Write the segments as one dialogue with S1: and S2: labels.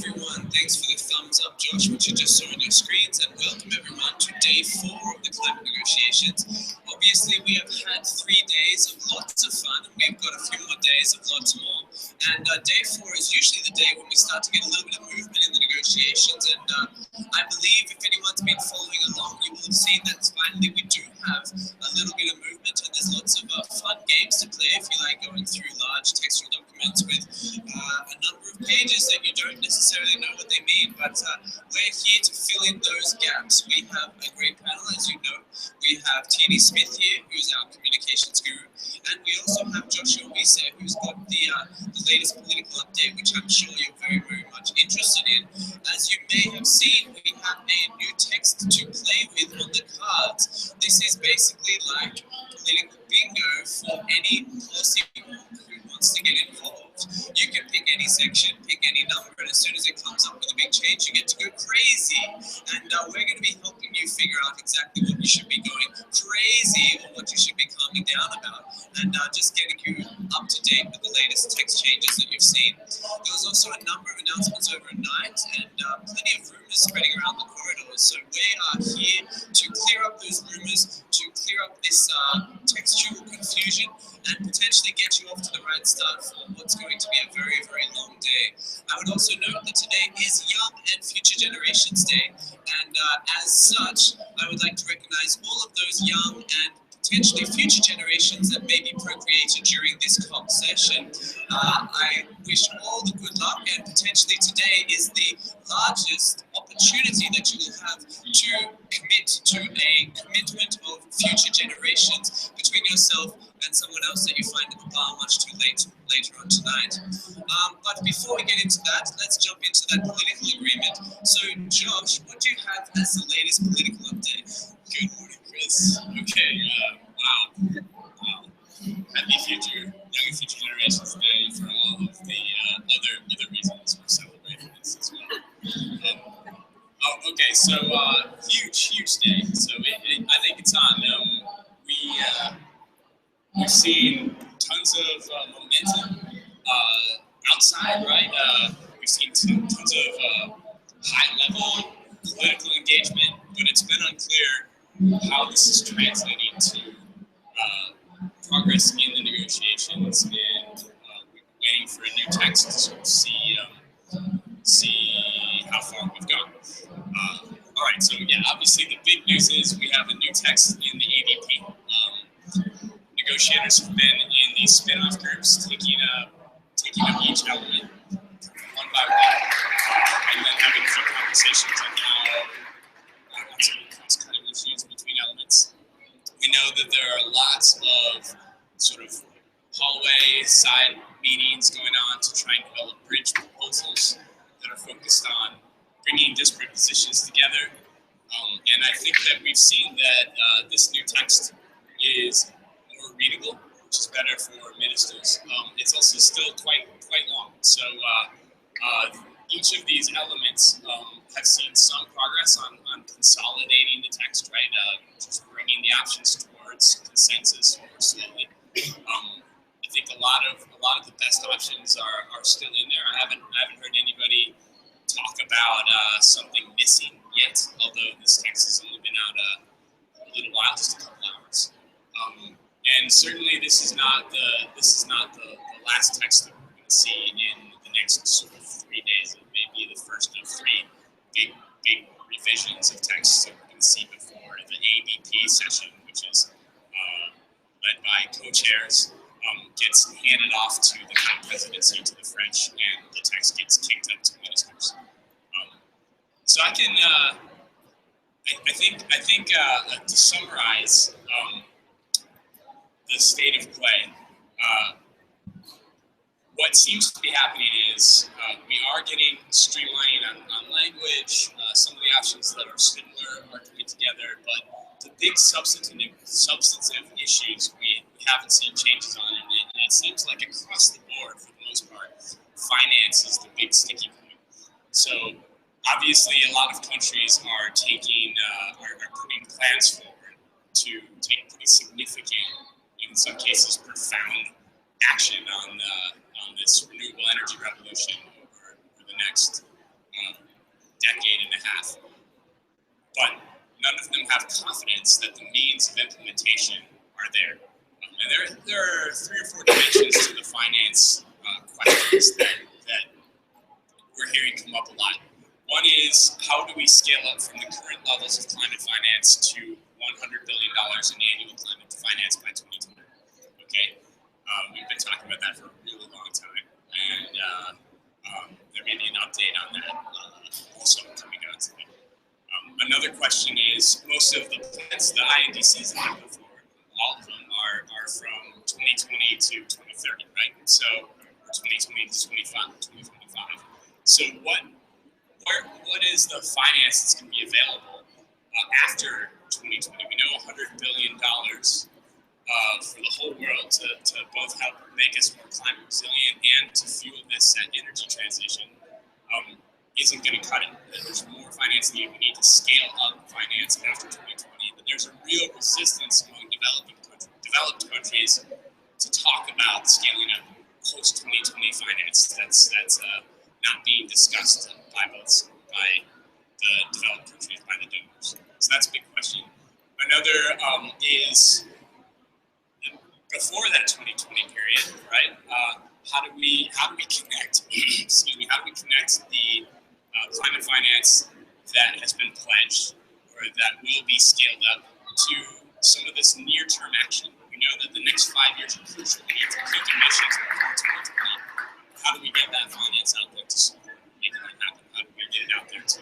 S1: Everyone, thanks for the thumbs up, Josh, which you just saw on your screens, and welcome everyone to day 4 of the climate negotiations. Obviously, we have had 3 days of lots of fun, and we've got a few more days of lots more. And day 4 is usually the day when we start to get a little bit of movement in the negotiations. And I believe if anyone's been following along, you will have seen that finally we do have a little bit of movement, and there's lots of fun games to play if you like going through large textual documents with a number of pages that you don't necessarily know what they mean, but we're here to fill in those gaps. We have a great panel, as you know. We have T.D. Smith here, who's our communications guru, and we also have Joshua Wiese, who's got the latest political update, which I'm sure you're very, very much interested in. As you may have seen, we have a new text to play with on the cards. This is basically like political bingo for any policy who wants to get involved. You can pick any section, pick any number, and as soon as it comes up with a big change, you get to go crazy. And we're going to be helping you figure out exactly what you should be going crazy or what you should be calming down about, and just getting you up to date with the latest text changes that you've seen. There was also a number of announcements overnight and plenty of rumors spreading around the corridors. So we are here to clear up those rumors, to clear up this textual confusion, and potentially get you off to the right start for what's going to be a very, very long day. I would also note that today is Young and Future Generations Day, and as such, I would like to recognize all of those young and potentially future generations that may be procreated during this COP session. I wish all the good luck, and potentially today is the largest opportunity that you will have to commit to a commitment of future generations between yourself and someone else that you find at the bar much too late later on tonight. But before we get into that, let's jump into that political agreement. So, Josh, what do you have as the latest political update?
S2: Good morning, Chris. Okay, wow. Happy Young and Future Generations Day for all of the other reasons we're celebrating this as well. Okay, so huge day. So I think it's on. We've seen tons of momentum outside, right? We've seen tons of high-level political engagement, but it's been unclear how this is translating to progress in the negotiations, and we've been waiting for a new text to sort of see how far we've gone. All right, so yeah, obviously the big news is we have a new text in the ADP. Negotiators have been in these spin-off groups taking up each element one by one, and then having some conversations on how cross-cutting issues between elements. We know that there are lots of sort of hallway side meetings going on to try and develop bridge proposals that are focused on bringing disparate positions together. And I think that we've seen that this new text is more readable, which is better for ministers. It's also still quite long. So each of these elements have seen some progress on consolidating the text, right? Just bringing the options towards consensus more slowly. I think a lot of the best options are still in there. I haven't heard anybody talk about something missing yet, although this text has only been out a little while, just a couple hours. And certainly this is not the last text that we're going to see in the next sort of 3 days. It may be the first of 3 big revisions of texts that we're going to see before the ABP session, which is led by co-chairs, gets handed off to the presidency, to the French, and the text gets kicked up to ministers. So I think to summarize the state of play, what seems to be happening is we are getting streamlining on language. Some of the options that are similar are coming together, but the big substantive issues we haven't seen changes on, and it seems like across the board, for the most part, finance is the big sticky point. So obviously, a lot of countries are putting plans forward to take pretty significant, in some cases, profound action on this renewable energy revolution over the next path, but none of them have confidence that the means of implementation are there. And there are 3 or 4 dimensions to the finance questions that we're hearing come up a lot. One is, how do we scale up from the current levels of climate finance to $100 billion in annual climate finance by 2020? Okay, we've been talking about that for a really long time, and there may be an update on that also coming out today. Another question is, most of the plans, the INDCs that I put forward, all of them are from 2020 to 2030, right? So 2020 to 2025. So what is the finance that's going to be available after 2020? We know $100 billion for the whole world to both help make us more climate resilient and to fuel this energy transition isn't going to cut it. There's more finance needed. We need to scale up finance after 2020. But there's a real resistance among developed countries to talk about scaling up post-2020 finance. That's not being discussed by the developed countries, by the donors. So that's a big question. Another is before that 2020 period, right? How do we connect? Excuse me. How do we connect the climate finance that has been pledged or that will be scaled up to some of this near-term action? We know that the next 5 years are crucial. We need to peak emissions before 2020. How do we get that finance out there to support making that happen? How do we get it out there to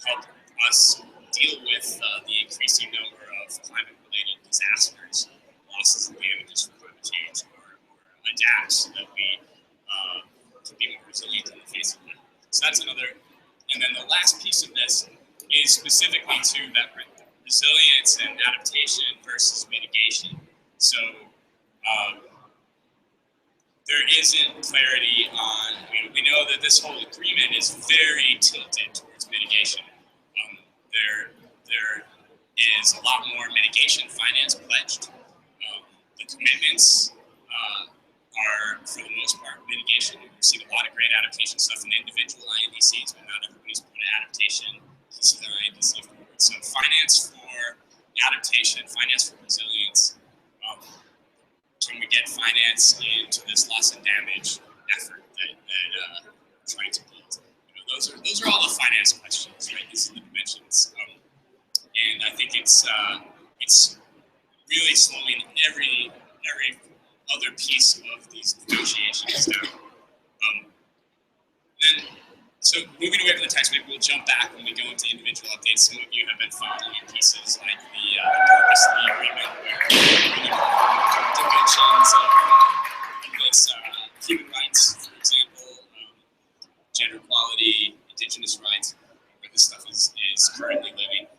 S2: help us deal with the increasing number of climate-related disasters, losses and damages from climate change, or adapt so that we can be more resilient in the face of that? So that's another. And then the last piece of this is specifically to that resilience and adaptation versus mitigation. So there isn't clarity on, we know that this whole agreement is very tilted towards mitigation. There is a lot more mitigation finance pledged. The commitments are, for the most part, mitigation. We've seen a lot of great adaptation stuff in individual INDCs, but not everybody's put an adaptation piece of their INDC forward. So finance for adaptation, finance for resilience. Can we get finance into this loss and damage effort that we're trying to build? Those are all the finance questions, right? These are the dimensions, and I think it's really slowing every other piece of these negotiations down. So moving away from the text, maybe we'll jump back when we go into individual updates. Some of you have been following pieces like the purpose of the agreement, where dimensions of this human rights, for example, gender equality, indigenous rights, where this stuff is currently living.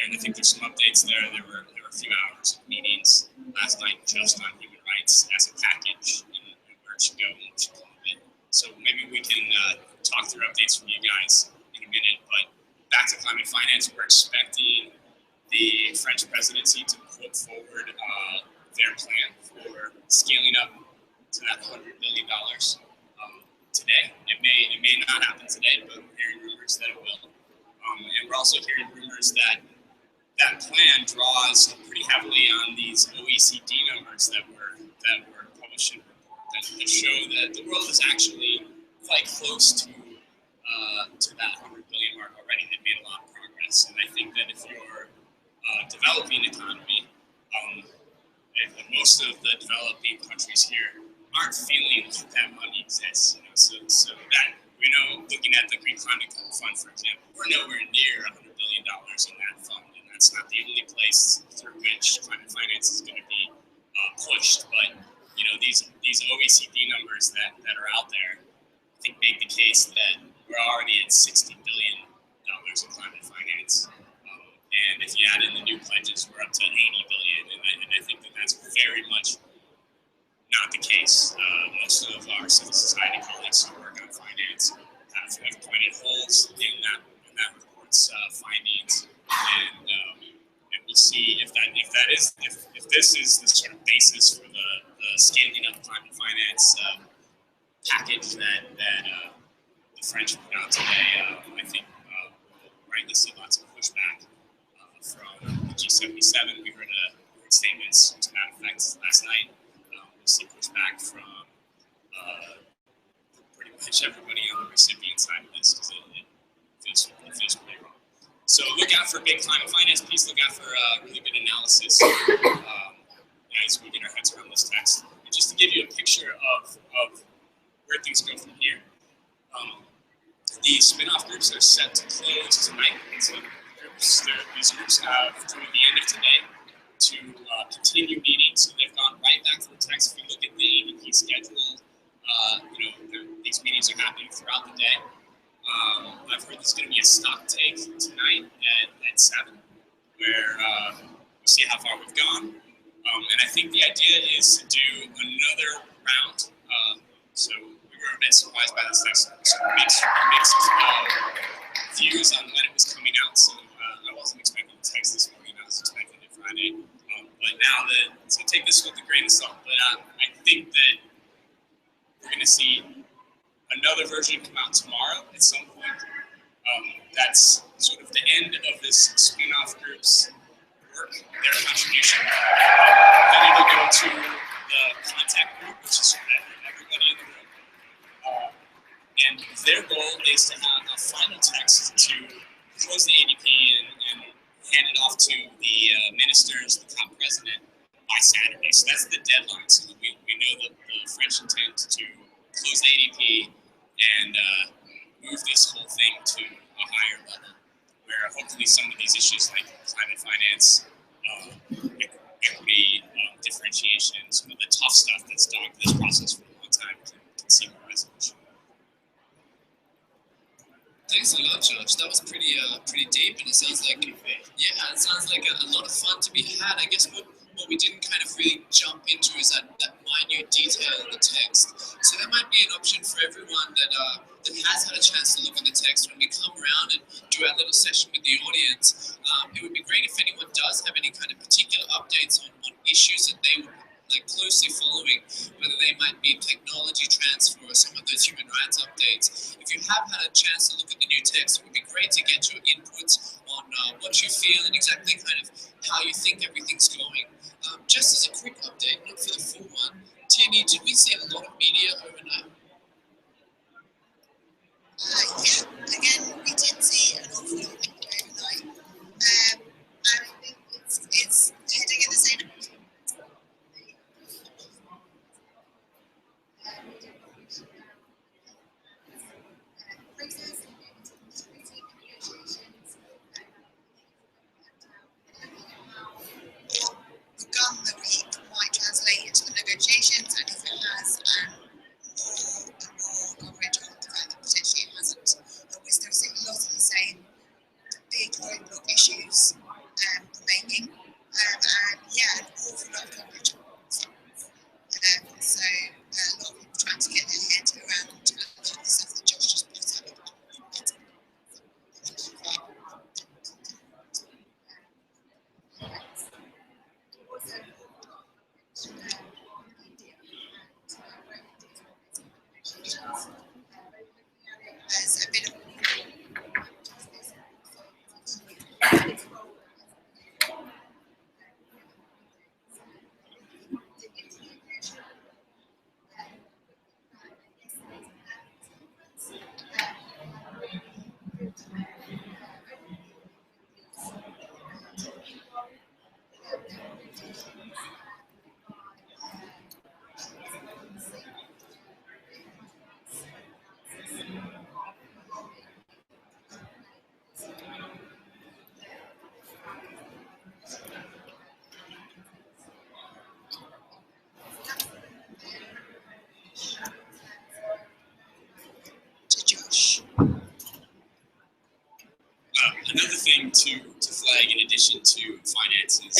S2: And I think there's some updates there. There were a few hours of meetings last night just on human rights as a package and where it should go and what should come of it. So maybe we can talk through updates from you guys in a minute. But back to climate finance, we're expecting the French presidency to put forward their plan for scaling up to that $100 billion today. It may not happen today, but we're hearing rumors that it will. And we're also hearing rumors that that plan draws pretty heavily on these OECD numbers that were published in a report that show that the world is actually quite close to that 100 billion mark already. They've made a lot of progress, and I think that if you're a developing economy, most of the developing countries here aren't feeling like that money exists. So that we know, looking at the Green Climate Fund, for example, we're nowhere near $100 billion in that fund. That's not the only place through which climate finance is going to be pushed, but these OECD numbers that are out there, I think, make the case that we're already at $60 billion in climate finance, and if you add in the new pledges, we're up to $80 billion, and I think that's very much not the case. Most of our civil society colleagues who work on finance have pointed holes in that report's findings. And we'll see if this is the sort of basis for the scaling up climate finance package that the French put out today. I think rightly see lots of pushback from the G77. We heard statements to that effect last night. We'll see pushback from pretty much everybody on the recipient side of this because it feels pretty wrong. So look out for big climate finance piece. Look out for really good analysis as we get our heads around this text. And just to give you a picture of where things go from here. The spin-off groups are set to close tonight. So these groups have through the end of today to continue meeting. So they've gone right back to the text. If you look at the ADP schedule, these meetings are happening throughout the day. I've heard there's going to be a stock take tonight at 7, where we'll see how far we've gone. And I think the idea is to do another round. So we were a bit surprised by this text. Mixed views on when it was coming out. So I wasn't expecting the text this morning. I was expecting it Friday. But now so take this with a grain of salt. But I think that we're going to see another version come out tomorrow at some point. That's sort of the end of this spin-off group's work, their contribution. Then it'll go to the contact group, which is everybody in the room. And their goal is to have a final text to close the ADP and hand it off to the ministers, the COP president, by Saturday. So that's the deadline. So we know that the French intent to close the ADP and move this whole thing to a higher level, where hopefully some of these issues like climate finance, equity, differentiation, some of the tough stuff that's dogged this process for a long time can see more resolution.
S1: Thanks a lot, Josh. That was pretty deep, and it sounds like a lot of fun to be had. I guess what we didn't kind of really jump into is that minute detail in the text. So that might be an option for everyone that has had a chance to look at the text when we come around and do our little session with the audience. It would be great if anyone does have any kind of particular updates on issues that they would closely following, whether they might be technology transfer or some of those human rights updates. If you have had a chance to look at the new text, it would be great to get your inputs on what you feel and exactly kind of how you think everything's going. Just as a quick update, not for the full one, Tierney, did we see a lot of media overnight?
S3: Yeah, again, we did see an awful lot of media overnight. I think it's heading in the same direction. Begun the week might translate into the negotiations, and if it has more coverage on the fact that potentially it hasn't, we're still seeing a lot of the same big roadblock issues remaining, and yeah, an awful lot of coverage. So a lot of people trying to get their head around a lot of the stuff that Josh just brought up. There's a bit of Josh.
S2: Another thing to flag in addition to finance is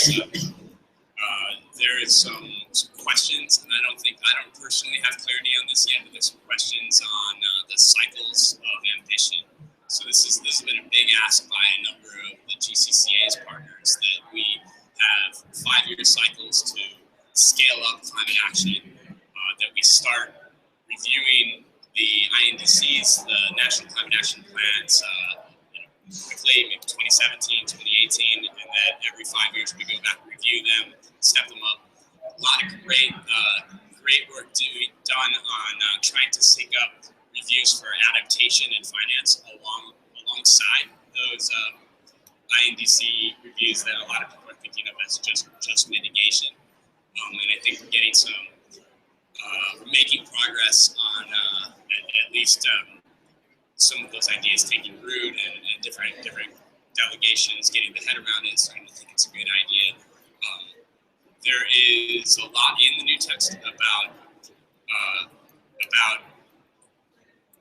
S2: there is some questions, and I don't personally have clarity on this yet, but there's some questions on the cycles of ambition. So this has been a big ask by a number of the GCCA's partners that we have 5-year cycles to scale up climate action, that we start reviewing the INDCs, the National Climate Action Plans, quickly roughly maybe 2017, 2018, and then every 5 years we go back, review them, step them up. A lot of great work done on trying to sync up reviews for adaptation and finance alongside those INDC reviews that a lot of people are thinking of as just mitigation. And I think we're getting we're making progress on at least some of those ideas taking root and different delegations getting the head around it, starting to think it's a good idea. There is a lot in the new text about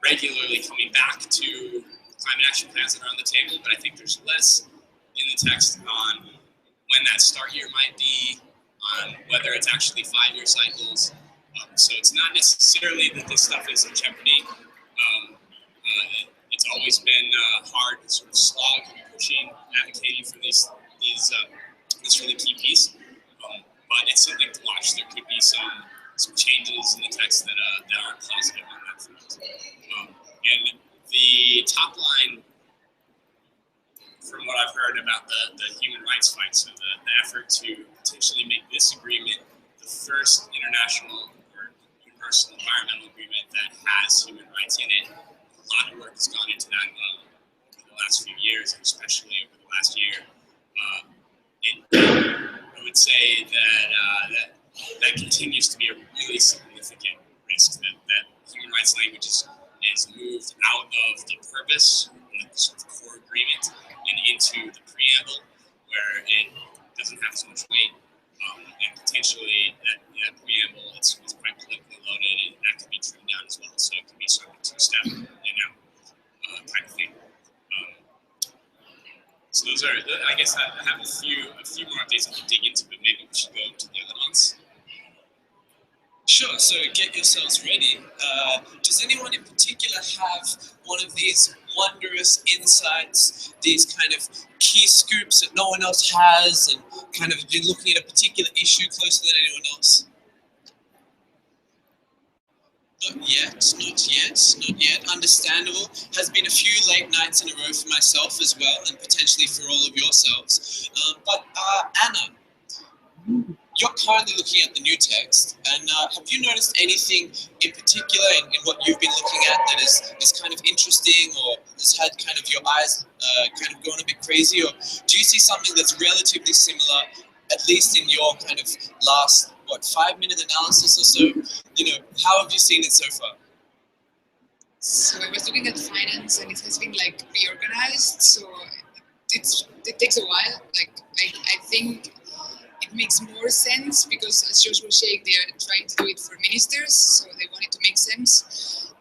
S2: regularly coming back to climate action plans that are on the table, but I think there's less in the text on when that start year might be, on whether it's actually 5-year cycles. So it's not necessarily that this stuff is in jeopardy. It's always been hard to sort of slog pushing, advocating for this really key piece. But it's something to watch. There could be some changes in the text that aren't positive on that front. And the top line, from what I've heard about the human rights fight, so the effort to potentially make this agreement the first international or universal environmental agreement that has human rights in it. A lot of work has gone into that over the last few years, and especially over the last year. I would say that continues to be a really significant risk that human rights language is moved out of the purpose and the sort of core agreement and into the preamble, where it doesn't have as much weight, and potentially that preamble is quite politically loaded, and that can be trimmed down as well. So it can be sort of a two-step kind of thing. So those are, I guess I have a few more updates I can dig into, but maybe we should go to the audience.
S1: Sure, so get yourselves ready. Does anyone in particular have one of these wondrous insights, these kind of key scoops that no one else has, and kind of been looking at a particular issue closer than anyone else? Not yet. Understandable. Has been a few late nights in a row for myself as well, and potentially for all of yourselves. But Anna, you're currently looking at the new text, and have you noticed anything in particular in what you've been looking at that is kind of interesting, or has had kind of your eyes kind of gone a bit crazy, or do you see something that's relatively similar, at least in your kind of last 5-minute analysis or so? How have you seen it so far?
S3: So I was looking at finance, and it has been like reorganized, so it takes a while. Like I think it makes more sense because, as Josh was saying, they are trying to do it for ministers, so they want it to make sense.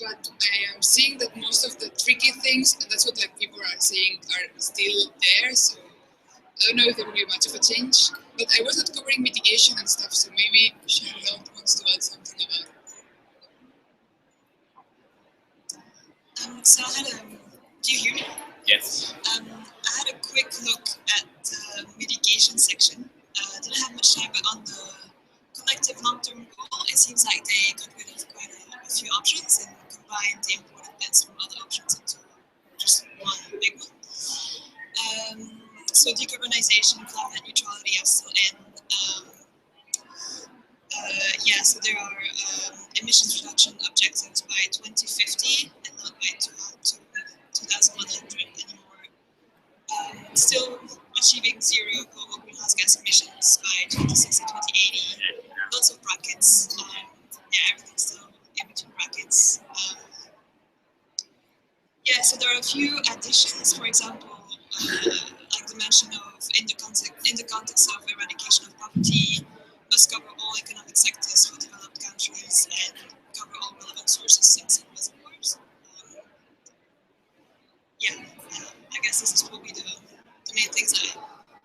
S3: But I am seeing that most of the tricky things, and that's what people are saying, are still there. So I don't know if there will be much of a change. But I was not covering mitigation and stuff, so maybe Sharon wants to add something about it.
S4: So I had do you hear me?
S2: Yes.
S4: I had a quick look at the mitigation section. Didn't have much time, but on the collective long-term goal, it seems like they got rid of quite a few options and combined the important bits from other options into just one big one. So decarbonization, climate neutrality are still in. So there are emissions reduction objectives by 2050 and not by 2100 anymore. Still achieving zero global greenhouse gas emissions by 2060, 2080. Lots of brackets. Everything's still in between brackets. So there are a few additions. For example, like the mention of in the context of eradication of poverty, must cover all economic sectors for developed countries and cover all relevant sources, sinks and reservoirs. I guess this is probably the main things I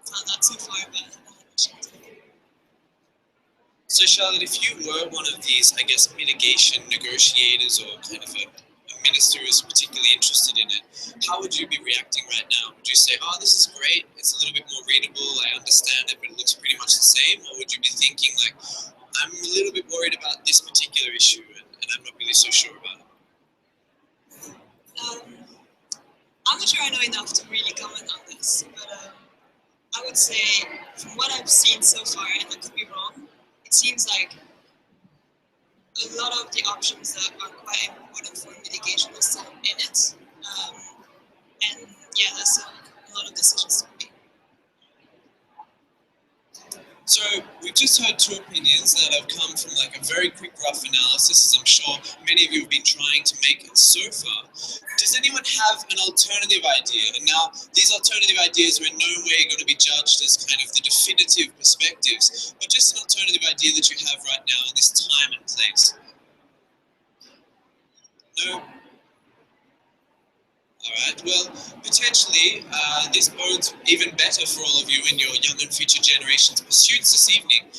S4: found out so far, but I haven't had much time.
S1: So Charlotte, if you were one of these, I guess, mitigation negotiators or kind of a minister who's particularly interested in it, how would you be reacting right now? Would you say, oh, this is great, it's a little bit more readable, I understand it, but it looks pretty much the same? Or would you be thinking, like, I'm a little bit worried about this particular issue and I'm not really so sure about it?
S4: not sure I know enough to really comment on this, but I would say from what I've seen so far, and I could be wrong, it seems like a lot of the options that are quite important for mitigation are still in it. And yeah, there's a lot of decisions to be made.
S1: So we've just heard two opinions that have come from like a very quick rough analysis, as I'm sure many of you have been trying to make it so far. Does anyone have an alternative idea? And now these alternative ideas are in no way going to be judged as kind of the definitive perspectives, but just an alternative idea that you have right now in this time and place. No? Alright, well, potentially this bodes even better for all of you in your young and future generations' pursuits this evening.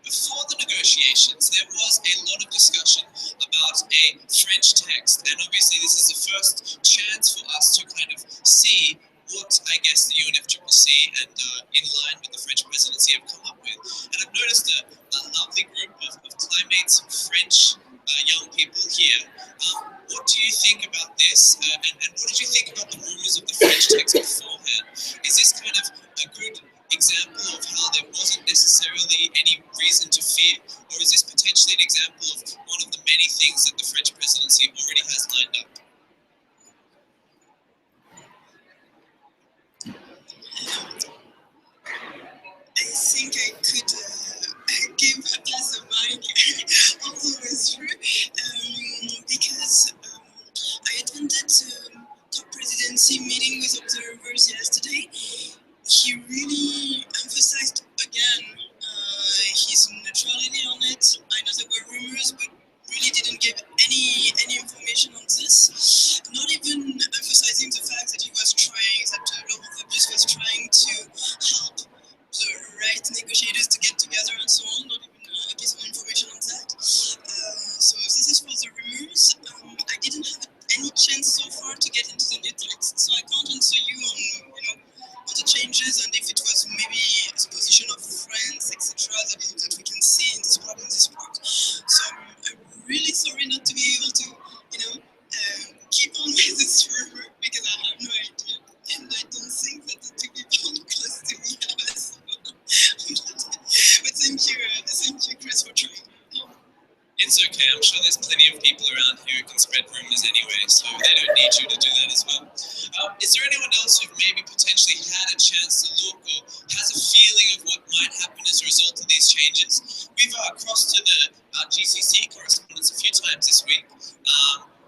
S1: Before the negotiations, there was a lot of discussion about a French text, and obviously this is the first chance for us to kind of see what I guess the UNFCCC and in line with the French presidency have come up with. And I've noticed a lovely group of Climate's French young people here. What do you think about this? And what did you think about the rumors of the French text beforehand? Is this kind of a good example of how there wasn't necessarily any reason to fear? Or is this potentially an example of one of the many things that the French presidency already has lined up?
S4: I think I could give us a mic all the way through because I attended COP presidency meeting with observers yesterday. He really emphasized again his neutrality on it. I know there were rumors, but really didn't give any information on this. Not even emphasizing the fact that he was trying, that Laurent Fabius was trying to help the right negotiators to get together and so on. Not even a piece of information on that. So this is for the rumors. I didn't have any chance so far to get into the new text, so I can't answer you on all the changes and if it was maybe the position of France, etc. that we can see in this part and this part. So I'm really sorry not to be able to keep on with this rumor because I have no idea, and I don't think that the two people close to me have as well. But thank you, Chris, for trying.
S1: It's okay, I'm sure there's plenty of people around here who can spread rumors anyway, so they don't need you to do that as well. Is there anyone else who maybe potentially had a chance to look or has a feeling of what might happen as a result of these changes? We've crossed to the GCC correspondence a few times this week,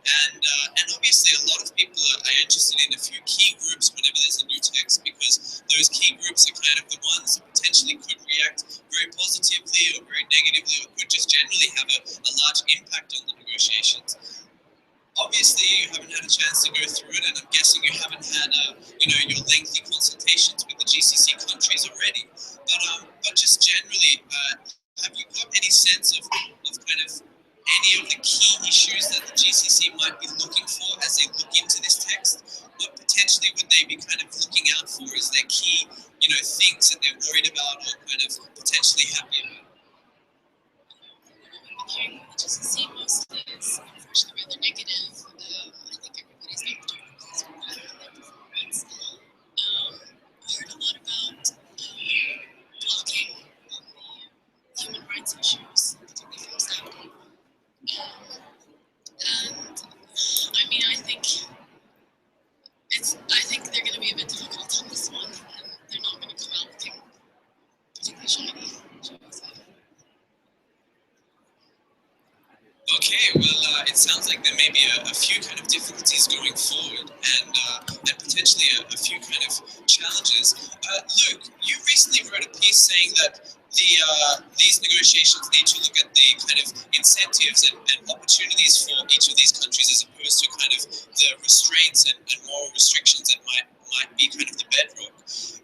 S1: and obviously a lot of people are interested in a few key groups whenever there's a new text, because those key groups are kind of the ones that potentially could react very positively or very negatively, or could just generally have a large impact on the negotiations. Obviously, you haven't had a chance to go through it, and I'm guessing you haven't had, your lengthy consultations with the GCC countries already. But just generally, have you got any sense of kind of any of the key issues that the GCC might be looking for as they look into this text? What potentially would they be kind of looking out for as their key, things that they're worried about or kind of potentially happy about?
S3: Hearing the GCC mostly is unfortunately rather negative. I think everybody's not doing this for that in their performance. I heard a lot about blocking on the human rights issues, particularly from Saudi. And I mean, I think they're going to be a bit difficult on this one, and they're not going to come out looking particularly shiny, shall we say.
S1: Okay, well, it sounds like there may be a few kind of difficulties going forward, and potentially a few kind of challenges. Luke, you recently wrote a piece saying that these negotiations need to look at the kind of incentives and opportunities for each of these countries, as opposed to kind of the restraints and moral restrictions that might be kind of the bedrock.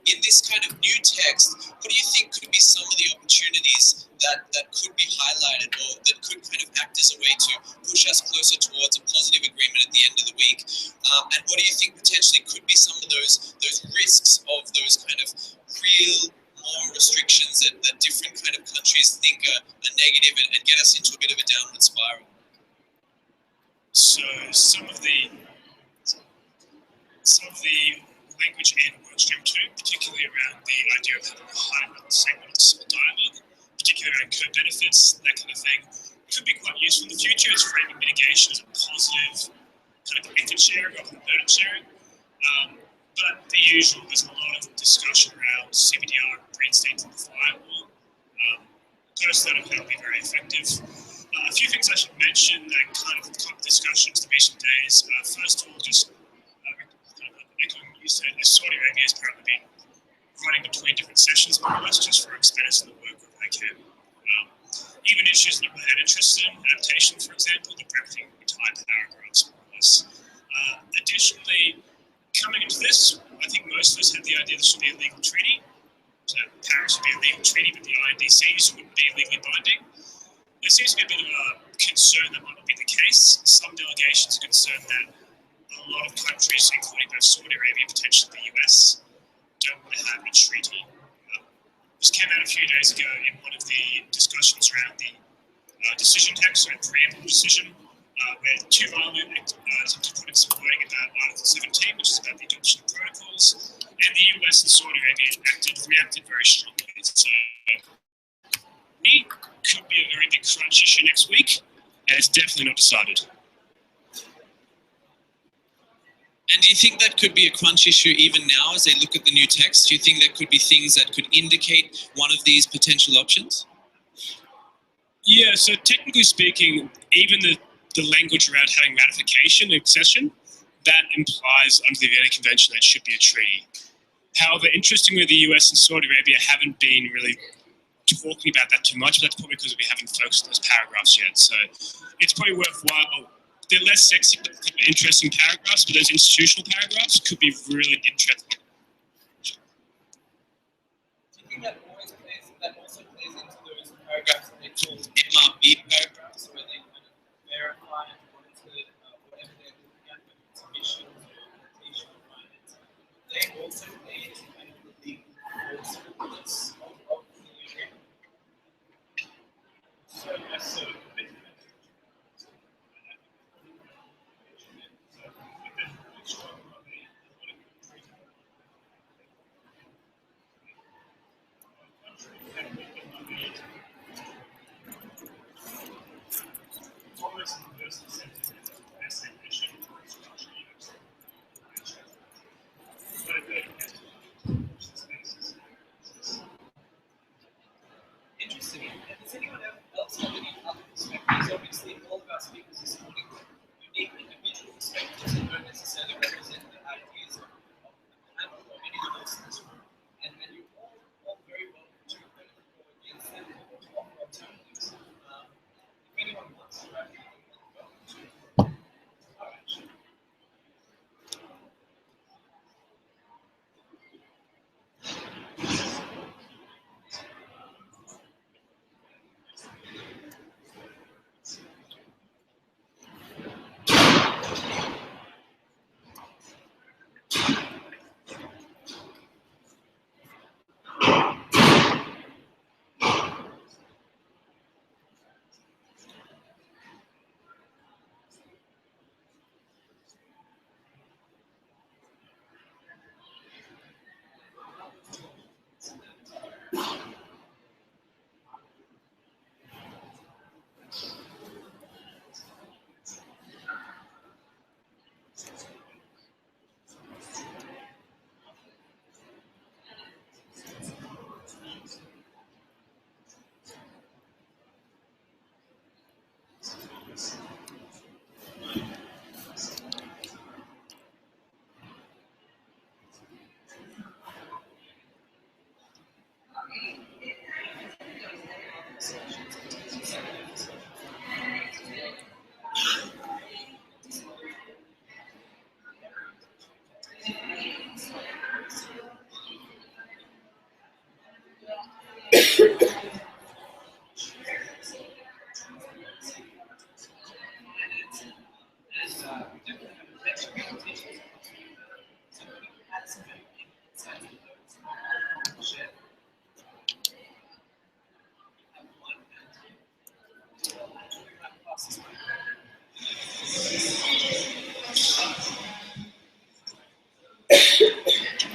S1: In this kind of new text, what do you think could be some of the opportunities that could be highlighted, or that could kind of act as a way to push us closer towards a positive agreement at the end of the week? And what do you think potentially could be some of those risks of those kind of real more restrictions that different kind of countries think are negative and get us into a bit of a downward spiral?
S2: So some of the the language and workstream too, particularly around the idea of having a high segment of dialogue, particularly around co-benefits, that kind of thing. Could be quite useful in the future. It's framing mitigation as a positive kind of effort sharing rather than burden sharing. But the usual, there's a lot of discussion around CBDR and breed states in the firewall. Personally, I think that'll be very effective. A few things I should mention that kind of come discussions to recent days. First of all, just kind of echoing what you said, Saudi Arabia has apparently been running between different sessions more or less just for expense of the work that they can. Even issues that we're interested in, adaptation, for example, the brevity of entire paragraphs more or less. Additionally, coming into this, I think most of us had the idea this should be a legal treaty. So Paris would be a legal treaty, but the INDCs wouldn't be legally binding. There seems to be a bit of a concern that might not be the case. Some delegations are concerned that a lot of countries, including both Saudi Arabia and potentially the US, don't want to have a treaty. This came out a few days ago in one of the discussions around the decision text, so preamble decision, where two parliament attempted to put in some wording about Article 17, which is about the adoption of protocols, and the US and Saudi Arabia reacted very strongly. So it could be a very big crunch issue next week, and it's definitely not decided.
S1: And do you think that could be a crunch issue even now as they look at the new text? Do you think that could be things that could indicate one of these potential options?
S2: Yeah, so technically speaking, even the language around having ratification and accession, that implies under the Vienna Convention that it should be a treaty. However, interestingly, the US and Saudi Arabia haven't been really talking about that too much, but that's probably because we haven't focused on those paragraphs yet. So it's probably worthwhile. They're less sexy but interesting paragraphs, but those institutional paragraphs could be really interesting.
S1: Do you think that also plays into those paragraphs that they call MRB paragraphs, where they kind of verify and monitor whatever they're looking at, whether it's emissions or rotation of finance? They also play into kind of the legal force of the agreement. So, yes, so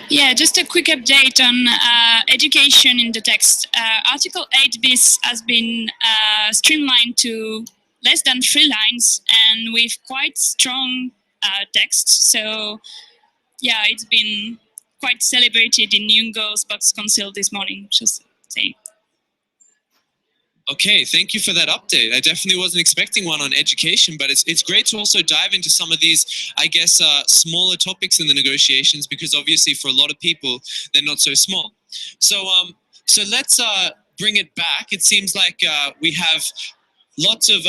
S5: Yeah, just a quick update on education in the text. Article 8 bis has been streamlined to less than 3 lines and with quite strong text. So yeah, it's been quite celebrated in Youngo Sports Council this morning, just saying.
S1: Okay, thank you for that update. I definitely wasn't expecting one on education, but it's great to also dive into some of these, I guess, smaller topics in the negotiations, because obviously for a lot of people, they're not so small. So let's bring it back. It seems like we have lots of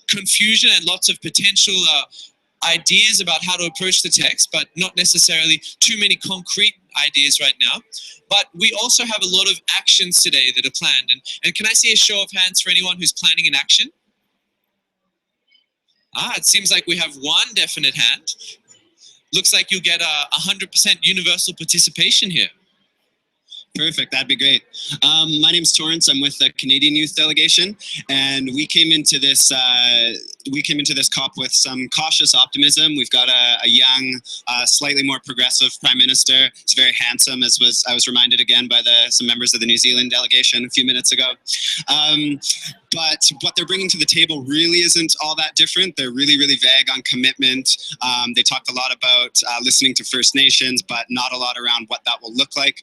S1: confusion and lots of potential ideas about how to approach the text, but not necessarily too many concrete ideas right now. But we also have a lot of actions today that are planned. And can I see a show of hands for anyone who's planning an action? It seems like we have one definite hand. Looks like you'll get 100% universal participation here.
S6: Perfect, that'd be great. My name's Torrance. I'm with the Canadian Youth Delegation, and we came into this COP with some cautious optimism. We've got a young, slightly more progressive Prime Minister. He's very handsome, as I was reminded again by some members of the New Zealand delegation a few minutes ago. But what they're bringing to the table really isn't all that different. They're really, really vague on commitment. They talked a lot about listening to First Nations, but not a lot around what that will look like.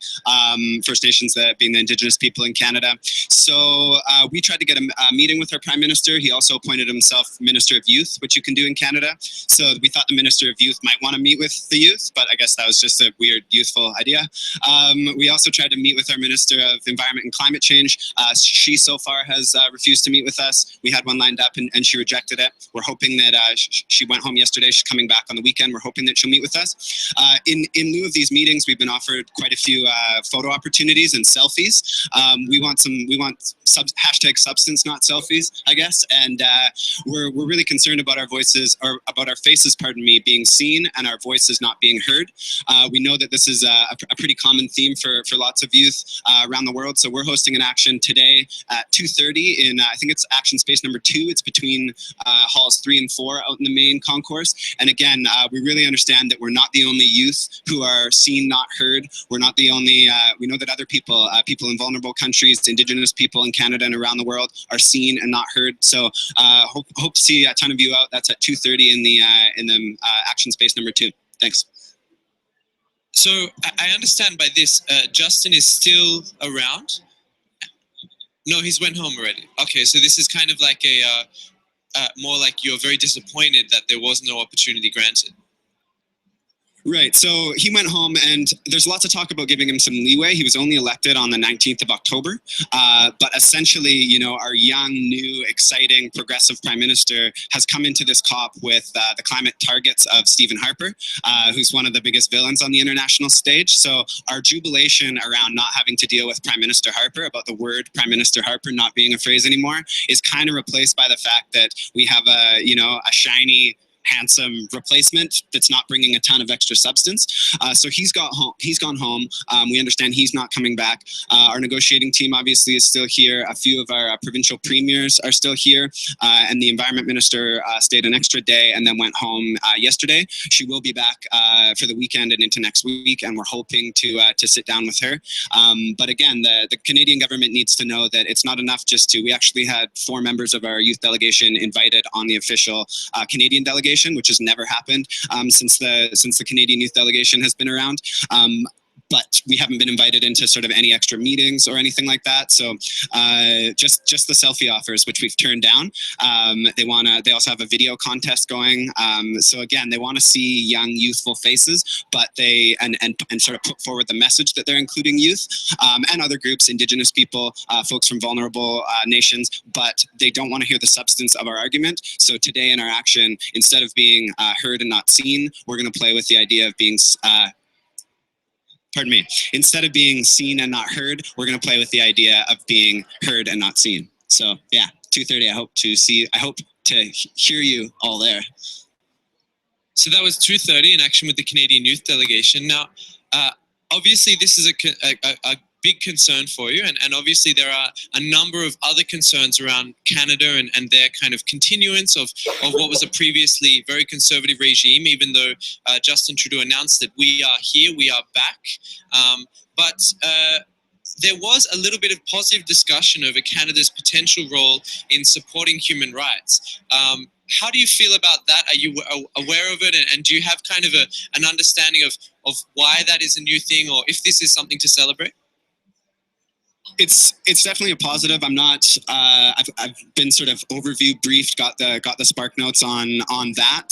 S6: First Nations being the Indigenous people in Canada. So we tried to get a meeting with our Prime Minister. He also appointed himself Minister of Youth, which you can do in Canada. So we thought the Minister of Youth might want to meet with the youth, but I guess that was just a weird, youthful idea. We also tried to meet with our Minister of Environment and Climate Change. She so far has refused to meet with us. We had one lined up and she rejected it. We're hoping that she went home yesterday. She's coming back on the weekend. We're hoping that she'll meet with us. In lieu of these meetings, we've been offered quite a few photo opportunities and selfies. We want hashtag substance, not selfies, I guess. And we're really concerned about our voices, or about our faces, pardon me, being seen and our voices not being heard. We know that this is a pretty common theme for lots of youth around the world. So we're hosting an action today at 2:30 in, I think it's action space number 2. It's between halls 3 and 4 out in the main concourse. And again, we really understand that we're not the only youth who are seen, not heard. We're not the only, we know that other people, people in vulnerable countries, Indigenous people in Canada and around the world are seen and not heard. So hope to see a ton of you out. That's at 2:30 in the action space number 2. Thanks.
S1: So I understand by this, Justin is still around? No, he's went home already. Okay, so this is kind of like more like you're very disappointed that there was no opportunity granted.
S6: Right, so he went home, and there's lots of talk about giving him some leeway. He was only elected on the 19th of October, but essentially, you know, our young, new, exciting, progressive Prime Minister has come into this COP with the climate targets of Stephen Harper, who's one of the biggest villains on the international stage. So our jubilation around not having to deal with Prime Minister Harper, about the word Prime Minister Harper not being a phrase anymore, is kind of replaced by the fact that we have a shiny, handsome replacement that's not bringing a ton of extra substance. So he's gone home. We understand he's not coming back. Our negotiating team obviously is still here. A few of our provincial premiers are still here. And the environment minister stayed an extra day and then went home yesterday. She will be back for the weekend and into next week, and we're hoping to sit down with her. But again, the Canadian government needs to know that it's not enough just to, we actually had 4 members of our youth delegation invited on the official Canadian delegation, which has never happened since the Canadian Youth Delegation has been around. But we haven't been invited into sort of any extra meetings or anything like that. So just the selfie offers, which we've turned down. They also have a video contest going. So again, they want to see young, youthful faces, but and sort of put forward the message that they're including youth and other groups, Indigenous people, folks from vulnerable nations, but they don't want to hear the substance of our argument. So today in our action, instead of being heard and not seen, we're going to play with the idea of being pardon me, instead of being seen and not heard, we're going to play with the idea of being heard and not seen. So yeah, 2:30, I hope to hear you all there.
S1: So that was 2:30 in action with the Canadian Youth Delegation. Now, obviously this is a big concern for you, and obviously there are a number of other concerns around Canada and their kind of continuance of what was a previously very conservative regime, even though Justin Trudeau announced that we are here, we are back. But there was a little bit of positive discussion over Canada's potential role in supporting human rights. How do you feel about that? Are you aware of it, and do you have kind of an understanding of why that is a new thing, or if this is something to celebrate?
S6: It's definitely a positive. I'm not. I've been sort of overview briefed, got the spark notes on that.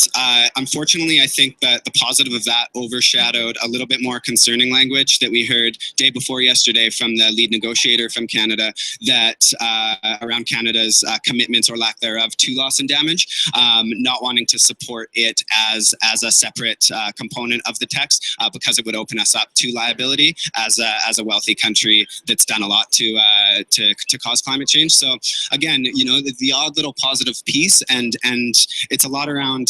S6: Unfortunately, I think that the positive of that overshadowed a little bit more concerning language that we heard day before yesterday from the lead negotiator from Canada, that around Canada's commitments or lack thereof to loss and damage, not wanting to support it as a separate component of the text because it would open us up to liability as a wealthy country that's done a lot to cause climate change. So again, you know, the odd little positive piece, and it's a lot around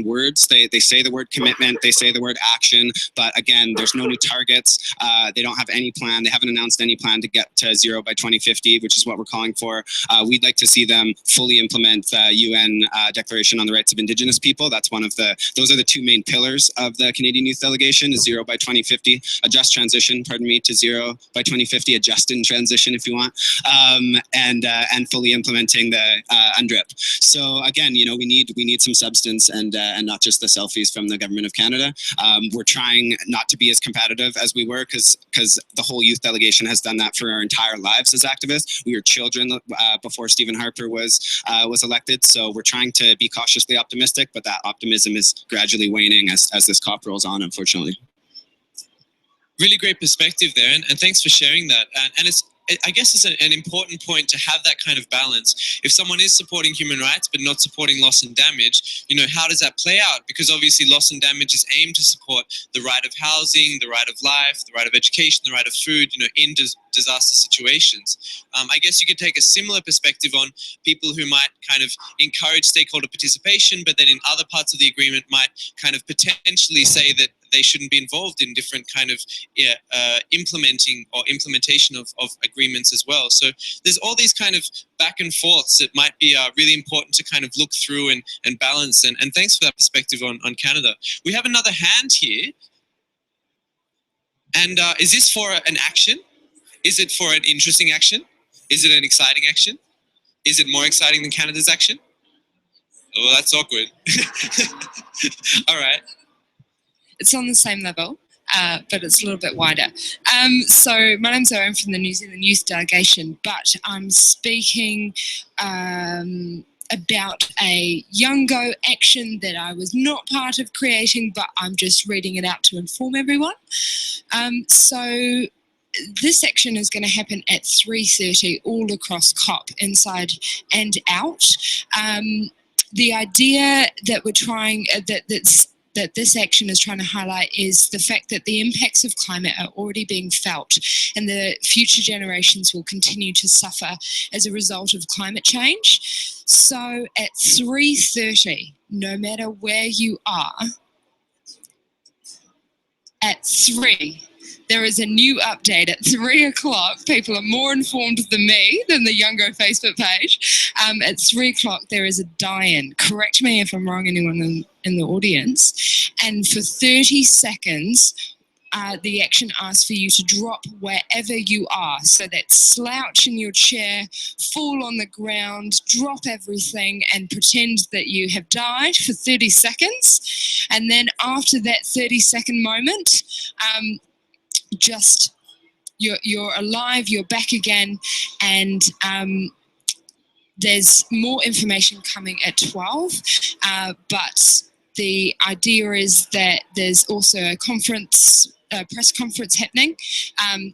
S6: words. They say the word commitment, they say the word action, but again, there's no new targets. They don't have any plan. They haven't announced any plan to get to zero by 2050, which is what we're calling for. We'd like to see them fully implement the UN Declaration on the Rights of Indigenous People. That's those are the two main pillars of the Canadian Youth Delegation: is zero by 2050, a just transition, to zero by 2050, a just in transition, if you want, and fully implementing the UNDRIP. So again, you know, we need some substance and not just the selfies from the government of Canada. We're trying not to be as competitive as we were, because the whole youth delegation has done that for our entire lives as activists. We were children before Stephen Harper was elected, so we're trying to be cautiously optimistic, but that optimism is gradually waning as this COP rolls on, unfortunately.
S1: Really great perspective there, and thanks for sharing that. And I guess it's an important point to have that kind of balance. If someone is supporting human rights but not supporting loss and damage, you know, how does that play out? Because obviously loss and damage is aimed to support the right of housing, the right of life, the right of education, the right of food, you know, in disaster situations. I guess you could take a similar perspective on people who might kind of encourage stakeholder participation, but then in other parts of the agreement might kind of potentially say that they shouldn't be involved in different kind of implementation of agreements as well. So there's all these kind of back and forths that might be really important to kind of look through and balance. And thanks for that perspective on Canada. We have another hand here. And is this for an action? Is it for an interesting action? Is it an exciting action? Is it more exciting than Canada's action? Oh, that's awkward. All right.
S7: It's on the same level, but it's a little bit wider. So my name's Zoe, I'm from the New Zealand Youth Delegation, but I'm speaking about a Young Go action that I was not part of creating, but I'm just reading it out to inform everyone. So this action is going to happen at 3:30 all across COP, inside and out. The idea that we're trying, that this action is trying to highlight is the fact that the impacts of climate are already being felt, and the future generations will continue to suffer as a result of climate change. So at 3:30, no matter where you are, at 3, there is a new update at 3 o'clock. People are more informed than me, than the Youngo Facebook page. At 3 o'clock, there is a die-in. Correct me if I'm wrong, anyone in the audience. And for 30 seconds, the action asks for you to drop wherever you are. So that's slouch in your chair, fall on the ground, drop everything, and pretend that you have died for 30 seconds. And then after that 30-second moment, just you're alive, you're back again, and there's more information coming at 12, but the idea is that there's also a press conference happening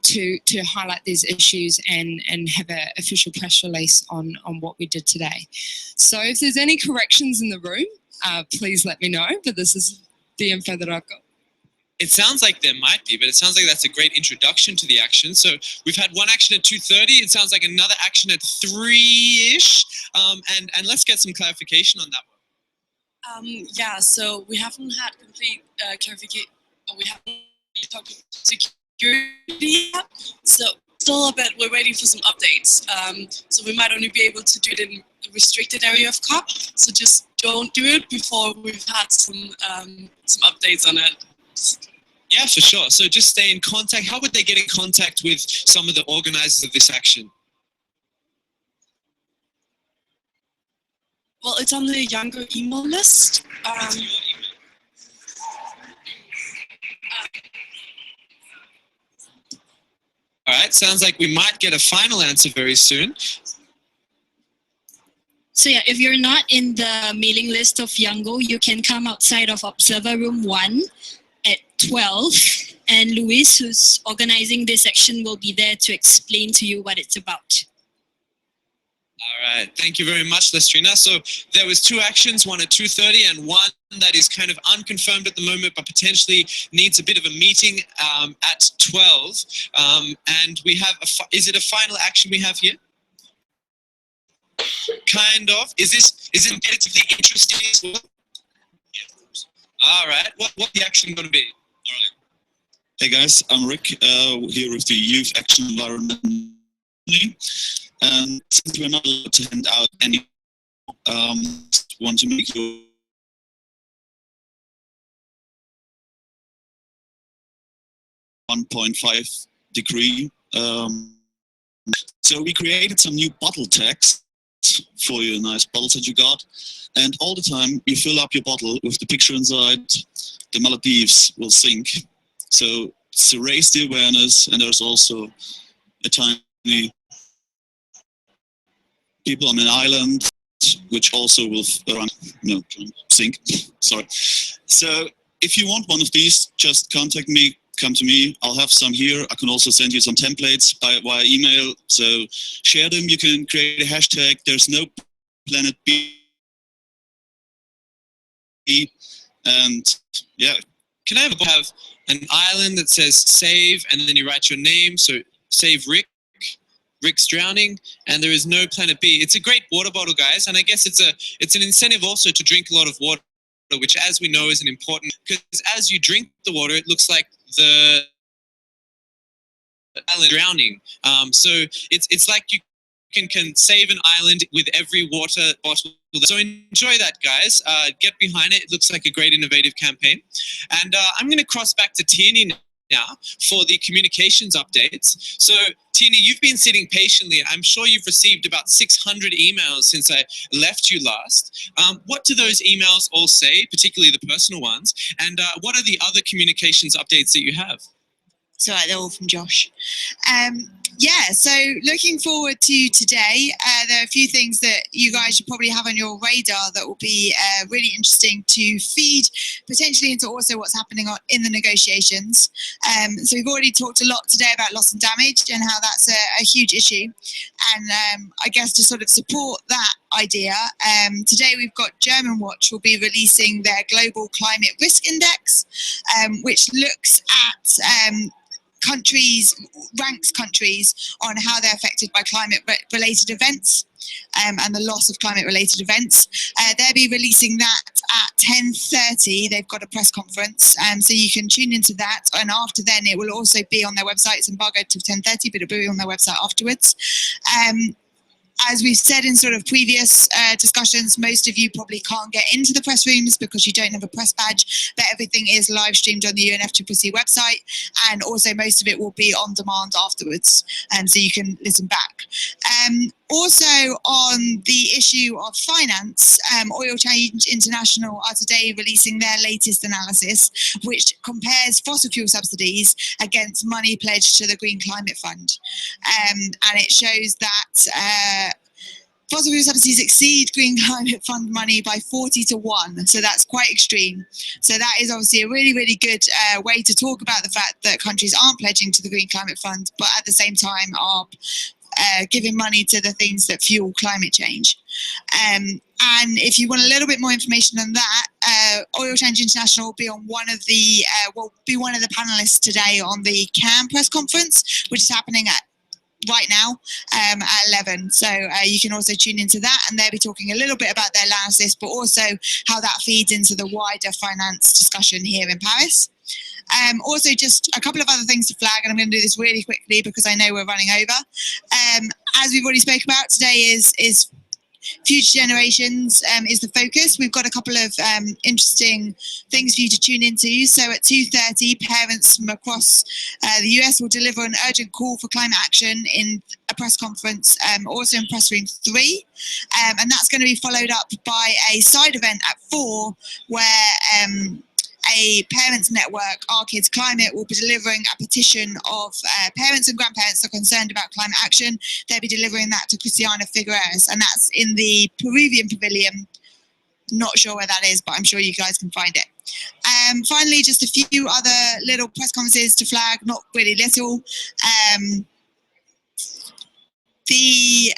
S7: to highlight these issues and have an official press release on what we did today. So if there's any corrections in the room, please let me know, but this is the info that I've got.
S1: It sounds like there might be, but it sounds like that's a great introduction to the action. So we've had one action at 2:30. It sounds like another action at 3-ish. And let's get some clarification on that one.
S8: Yeah, so we haven't had complete clarification. We haven't talked to security app. So still a bit, we're waiting for some updates. So we might only be able to do it in a restricted area of COP. So just don't do it before we've had some updates on it.
S1: Yeah, for sure. So just stay in contact. How would they get in contact with some of the organizers of this action?
S8: Well, it's on the younger email list.
S1: What's your email? All right, sounds like we might get a final answer very soon.
S5: So yeah, if you're not in the mailing list of Yango, you can come outside of Observer Room 1 at 12, and Luis, who's organizing this section, will be there to explain to you what it's about.
S1: All right, thank you very much, Lestrina. So there was 2 actions, one at 2:30 and one that is kind of unconfirmed at the moment, but potentially needs a bit of a meeting at 12. And we have, is it a final action we have here? Kind of. Is it relatively interesting as well? All right, what's the action going to be? All right.
S9: Hey guys, I'm Rick, here with the Youth Action Environment. And since we're not allowed to hand out any, want to make you .5 degree. So we created some new bottle tags for your nice bottles that you got. And all the time you fill up your bottle with the picture inside, the Maldives will sink. So to raise the awareness, and there's also a tiny people on an island which also will sink. Sorry. So if you want one of these, just contact me, come to me. I'll have some here. I can also send you some templates via email. So share them. You can create a hashtag. There's no Planet B. And yeah.
S1: Can I have an island that says save, and then you write your name, so save Rick, Rick's drowning, and there is no Planet B. It's a great water bottle, guys, and I guess it's an incentive also to drink a lot of water, which, as we know, is an important, because as you drink the water, it looks like the island drowning. So it's like you can save an island with every water bottle. So enjoy that, guys. Get behind it. It looks like a great innovative campaign. And I'm going to cross back to Tierney now for the communications updates. So Tierney, you've been sitting patiently. I'm sure you've received about 600 emails since I left you last. What do those emails all say, particularly the personal ones? And what are the other communications updates that you have?
S10: So they're all from Josh. Yeah, so looking forward to today. There are a few things that you guys should probably have on your radar that will be really interesting to feed potentially into also what's happening in the negotiations. So we've already talked a lot today about loss and damage and how that's a huge issue. And I guess to sort of support that idea, today we've got German Watch will be releasing their Global Climate Risk Index, which looks at ranks countries on how they're affected by climate-related events and the loss of climate-related events. They'll be releasing that at 10:30. They've got a press conference, so you can tune into that. And after then, it will also be on their website. It's embargoed till 10:30, but it'll be on their website afterwards. As we've said in sort of previous discussions, most of you probably can't get into the press rooms because you don't have a press badge, but everything is live streamed on the UNFCCC website, and also most of it will be on demand afterwards, so you can listen back. Also on the issue of finance, Oil Change International are today releasing their latest analysis, which compares fossil fuel subsidies against money pledged to the Green Climate Fund. And it shows that fossil fuel subsidies exceed Green Climate Fund money by 40 to 1. So that's quite extreme. So that is obviously a really, really good way to talk about the fact that countries aren't pledging to the Green Climate Fund, but at the same time are giving money to the things that fuel climate change. And if you want a little bit more information on that, Oil Change International will be on one of the panelists today on the CAN press conference, which is happening at right now at 11. So you can also tune into that, and they'll be talking a little bit about their analysis, but also how that feeds into the wider finance discussion here in Paris. Also, just a couple of other things to flag, and I'm going to do this really quickly because I know we're running over. As we've already spoke about, today is future generations is the focus. We've got a couple of interesting things for you to tune into. So at 2:30, parents from across the US will deliver an urgent call for climate action in a press conference, also in press room 3. And that's going to be followed up by a side event at 4, where a parents network, Our Kids Climate, will be delivering a petition of parents and grandparents that are concerned about climate action. They'll be delivering that to Cristiana Figueres, and that's in the Peruvian Pavilion. Not sure where that is, but I'm sure you guys can find it. Finally, just a few other little press conferences to flag, not really little. The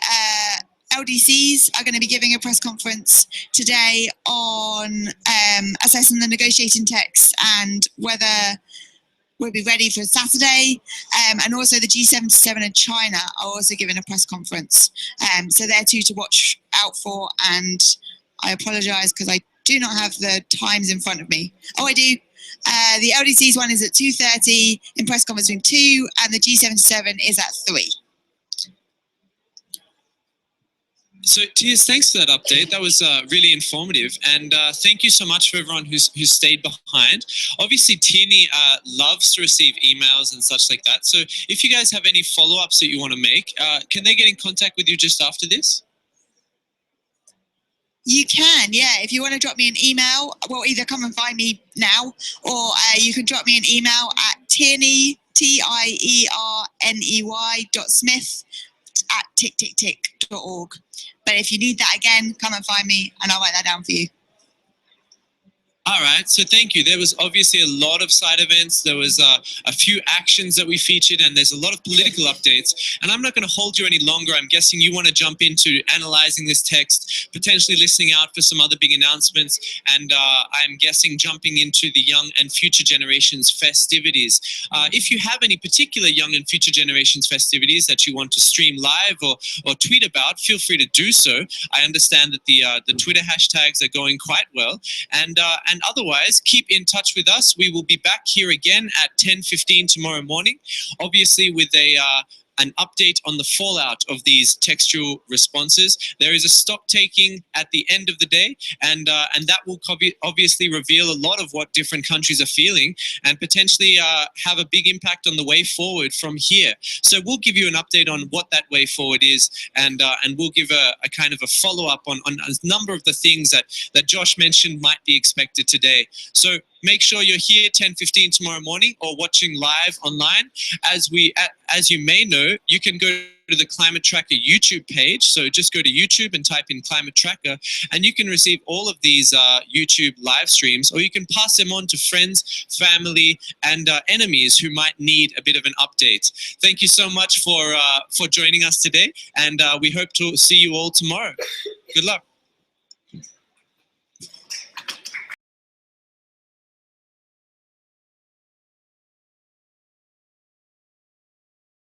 S10: LDCs are going to be giving a press conference today on assessing the negotiating text and whether we'll be ready for Saturday. And also the G77 in China are also giving a press conference. So they're two to watch out for. And I apologise because I do not have the times in front of me. Oh, I do. The LDCs one is at 2:30 in press conference room 2, and the G77 is at 3.
S1: So, Tias, thanks for that update. That was really informative, and thank you so much for everyone who's stayed behind. Obviously, Tierney loves to receive emails and such like that. So, if you guys have any follow-ups that you want to make, can they get in contact with you just after this?
S10: You can, yeah. If you want to drop me an email, well, either come and find me now, or you can drop me an email at Tierney, tierney.smith@tictictic.org. But if you need that again, come and find me and I'll write that down for you.
S1: All right, so thank you. There was obviously a lot of side events. There was a few actions that we featured, and there's a lot of political updates. And I'm not going to hold you any longer. I'm guessing you want to jump into analyzing this text, potentially listening out for some other big announcements, and I'm guessing jumping into the young and future generations festivities. If you have any particular young and future generations festivities that you want to stream live or tweet about, feel free to do so. I understand that the Twitter hashtags are going quite well, and otherwise, keep in touch with us. We will be back here again at 10:15 tomorrow morning, obviously with an update on the fallout of these textual responses. There is a stock taking at the end of the day, and that will obviously reveal a lot of what different countries are feeling and potentially have a big impact on the way forward from here. So we'll give you an update on what that way forward is, and we'll give a kind of a follow-up on a number of the things that Josh mentioned might be expected today. So make sure you're here 10:15 tomorrow morning or watching live online. As you may know, you can go to the Climate Tracker YouTube page. So just go to YouTube and type in Climate Tracker, and you can receive all of these YouTube live streams, or you can pass them on to friends, family, and enemies who might need a bit of an update. Thank you so much for joining us today, and we hope to see you all tomorrow. Good luck.